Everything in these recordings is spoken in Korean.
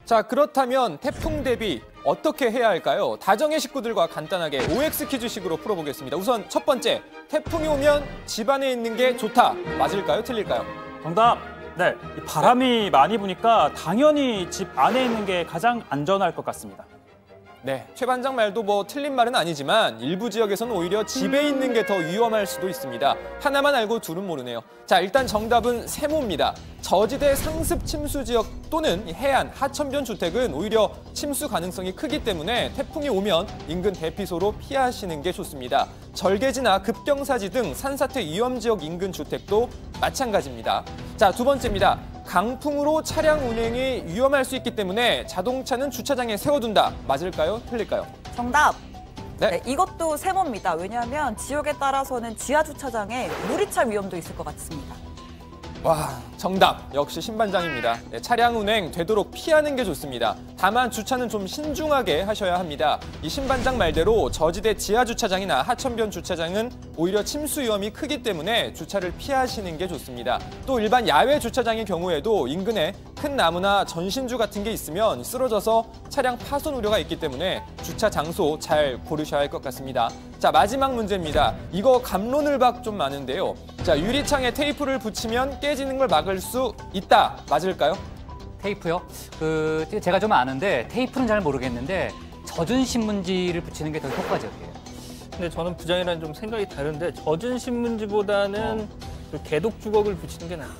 자, 그렇다면 태풍 대비 어떻게 해야 할까요? 다정의 식구들과 간단하게 OX 퀴즈식으로 풀어보겠습니다. 우선 첫 번째, 태풍이 오면 집 안에 있는 게 좋다. 맞을까요? 틀릴까요? 정답! 네, 이 바람이 많이 부니까 당연히 집 안에 있는 게 가장 안전할 것 같습니다. 네, 최 반장 말도 뭐 틀린 말은 아니지만 일부 지역에서는 오히려 집에 있는 게 더 위험할 수도 있습니다. 하나만 알고 둘은 모르네요. 자, 일단 정답은 세모입니다. 저지대 상습 침수 지역 또는 해안, 하천변 주택은 오히려 침수 가능성이 크기 때문에 태풍이 오면 인근 대피소로 피하시는 게 좋습니다. 절개지나 급경사지 등 산사태 위험 지역 인근 주택도 마찬가지입니다. 자, 두 번째입니다. 강풍으로 차량 운행이 위험할 수 있기 때문에 자동차는 주차장에 세워둔다. 맞을까요? 틀릴까요? 정답! 네. 네, 이것도 세모입니다. 왜냐하면 지역에 따라서는 지하 주차장에 물이 찰 위험도 있을 것 같습니다. 와, 정답. 역시 신반장입니다. 네, 차량 운행 되도록 피하는 게 좋습니다. 다만 주차는 좀 신중하게 하셔야 합니다. 이 신반장 말대로 저지대 지하 주차장이나 하천변 주차장은 오히려 침수 위험이 크기 때문에 주차를 피하시는 게 좋습니다. 또 일반 야외 주차장의 경우에도 인근에 큰 나무나 전신주 같은 게 있으면 쓰러져서 차량 파손 우려가 있기 때문에 주차 장소 잘 고르셔야 할 것 같습니다. 자, 마지막 문제입니다. 이거 갑론을박 좀 많은데요. 자, 유리창에 테이프를 붙이면 깨지는 걸 막을 수 있다. 맞을까요? 테이프요? 제가 좀 아는데 테이프는 잘 모르겠는데 젖은 신문지를 붙이는 게 더 효과적이에요. 근데 저는 부장이랑 좀 생각이 다른데 젖은 신문지보다는 그 개독 주걱을 붙이는 게 나아요.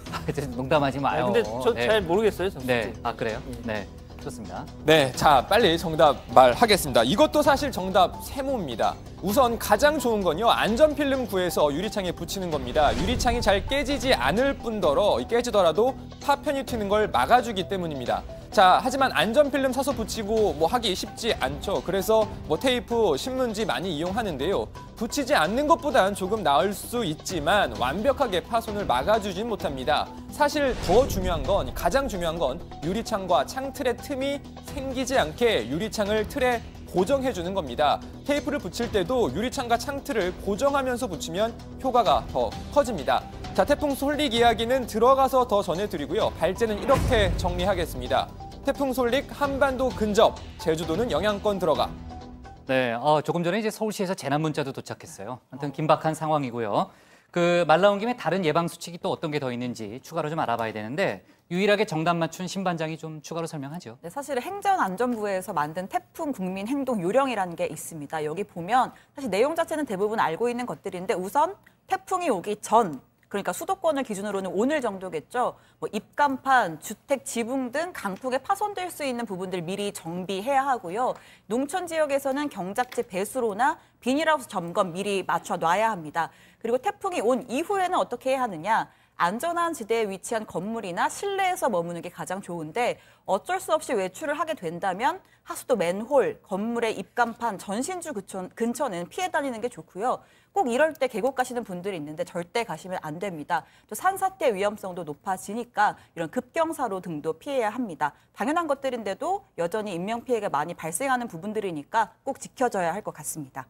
농담하지 마요. 근데 저 잘 네. 모르겠어요. 저 네, 아 그래요? 네, 좋습니다. 네, 자, 빨리 정답 말하겠습니다. 이것도 사실 정답 세모입니다. 우선 가장 좋은 건요, 안전필름 구해서 유리창에 붙이는 겁니다. 유리창이 잘 깨지지 않을 뿐더러 깨지더라도 파편이 튀는 걸 막아주기 때문입니다. 자, 하지만 안전필름 사서 붙이고 뭐 하기 쉽지 않죠. 그래서 뭐 테이프, 신문지 많이 이용하는데요. 붙이지 않는 것보단 조금 나을 수 있지만 완벽하게 파손을 막아주진 못합니다. 사실 더 중요한 건, 가장 중요한 건 유리창과 창틀의 틈이 생기지 않게 유리창을 틀에 고정해주는 겁니다. 테이프를 붙일 때도 유리창과 창틀을 고정하면서 붙이면 효과가 더 커집니다. 자, 태풍 솔릭 이야기는 들어가서 더 전해드리고요. 발제는 이렇게 정리하겠습니다. 태풍 솔릭 한반도 근접, 제주도는 영향권 들어가. 네, 조금 전에 이제 서울시에서 재난 문자도 도착했어요. 아무튼 긴박한 상황이고요. 말 나온 김에 다른 예방 수칙이 또 어떤 게 더 있는지 추가로 좀 알아봐야 되는데 유일하게 정답 맞춘 신반장이 좀 추가로 설명하죠. 네, 사실 행정안전부에서 만든 태풍 국민 행동 요령이라는 게 있습니다. 여기 보면 사실 내용 자체는 대부분 알고 있는 것들인데 우선 태풍이 오기 전, 그러니까 수도권을 기준으로는 오늘 정도겠죠. 뭐 입간판, 주택 지붕 등 강풍에 파손될 수 있는 부분들 미리 정비해야 하고요. 농촌 지역에서는 경작지 배수로나 비닐하우스 점검 미리 맞춰 놔야 합니다. 그리고 태풍이 온 이후에는 어떻게 해야 하느냐? 안전한 지대에 위치한 건물이나 실내에서 머무는 게 가장 좋은데 어쩔 수 없이 외출을 하게 된다면 하수도 맨홀, 건물의 입간판, 전신주 근처는 피해 다니는 게 좋고요. 꼭 이럴 때 계곡 가시는 분들이 있는데 절대 가시면 안 됩니다. 또 산사태 위험성도 높아지니까 이런 급경사로 등도 피해야 합니다. 당연한 것들인데도 여전히 인명피해가 많이 발생하는 부분들이니까 꼭 지켜져야 할 것 같습니다.